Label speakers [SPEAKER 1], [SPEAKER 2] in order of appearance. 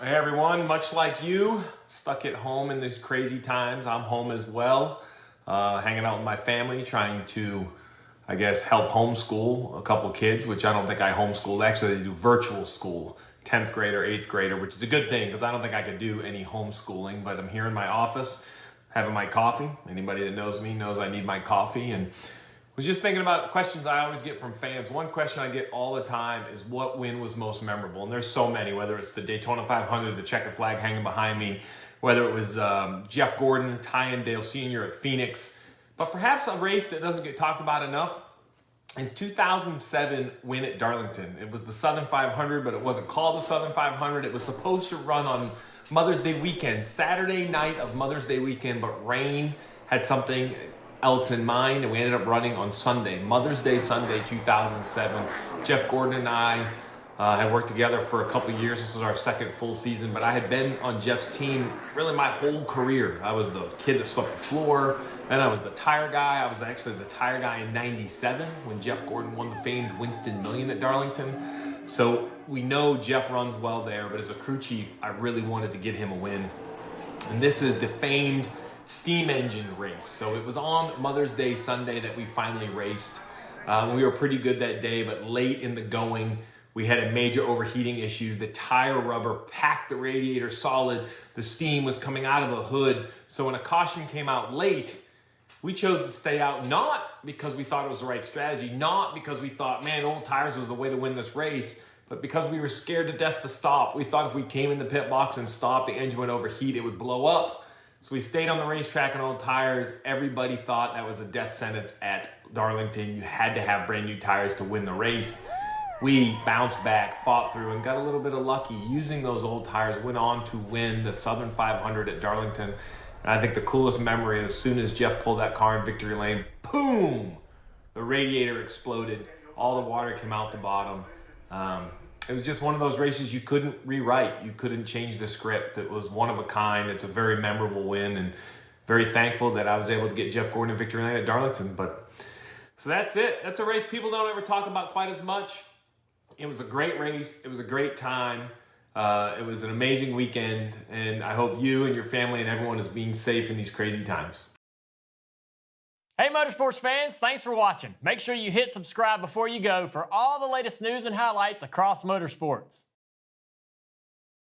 [SPEAKER 1] Hey everyone, much like you, stuck at home in these crazy times. I'm home as well, hanging out with my family, trying to, help homeschool a couple kids, which I don't think I homeschooled. Actually, they do virtual school, 10th grader, 8th grader, which is a good thing because I don't think I could do any homeschooling, but I'm here in my office having my coffee. Anybody that knows me knows I need my coffee, and was just thinking about questions I always get from fans. One question I get all the time is what win was most memorable? And there's so many, whether it's the Daytona 500, the checkered flag hanging behind me, whether it was Jeff Gordon, Dale Sr. at Phoenix. But perhaps a race that doesn't get talked about enough is 2007 win at Darlington. It was the Southern 500, but it wasn't called the Southern 500. It was supposed to run on Mother's Day weekend, Saturday night of Mother's Day weekend, but rain had something else in mind, and we ended up running on Sunday, Mother's Day Sunday 2007. Jeff Gordon and I had worked together for a couple of years. This was our second full season, but I had been on Jeff's team really my whole career. I was the kid that swept the floor, then I was the tire guy. I was actually the tire guy in '97 when Jeff Gordon won the famed Winston Million at Darlington. So we know Jeff runs well there, but as a crew chief, I really wanted to get him a win. And this is the famed steam engine race. So it was on Mother's Day Sunday that we finally raced. We were pretty good that day, but late in the going, we had a major overheating issue. The tire rubber packed the radiator solid. The steam was coming out of the hood. So when a caution came out late, we chose to stay out, not because we thought it was the right strategy, not because we thought, man, old tires was the way to win this race, but because we were scared to death to stop. We thought if we came in the pit box and stopped, the engine would overheat, it would blow up. So we stayed on the racetrack on old tires. Everybody thought that was a death sentence at Darlington. You had to have brand new tires to win the race. We bounced back, fought through, and got a little bit of lucky. Using those old tires, went on to win the Southern 500 at Darlington. And I think the coolest memory, as soon as Jeff pulled that car in victory lane, boom, the radiator exploded. All the water came out the bottom. It was just one of those races you couldn't rewrite. You couldn't change the script. It was one of a kind. It's a very memorable win, and very thankful that I was able to get Jeff Gordon in victory lane at Darlington. So that's it. That's a race people don't ever talk about quite as much. It was a great race. It was a great time. It was an amazing weekend, and I hope you and your family and everyone is being safe in these crazy times.
[SPEAKER 2] Hey Motorsports fans, thanks for watching. Make sure you hit subscribe before you go for all the latest news and highlights across motorsports.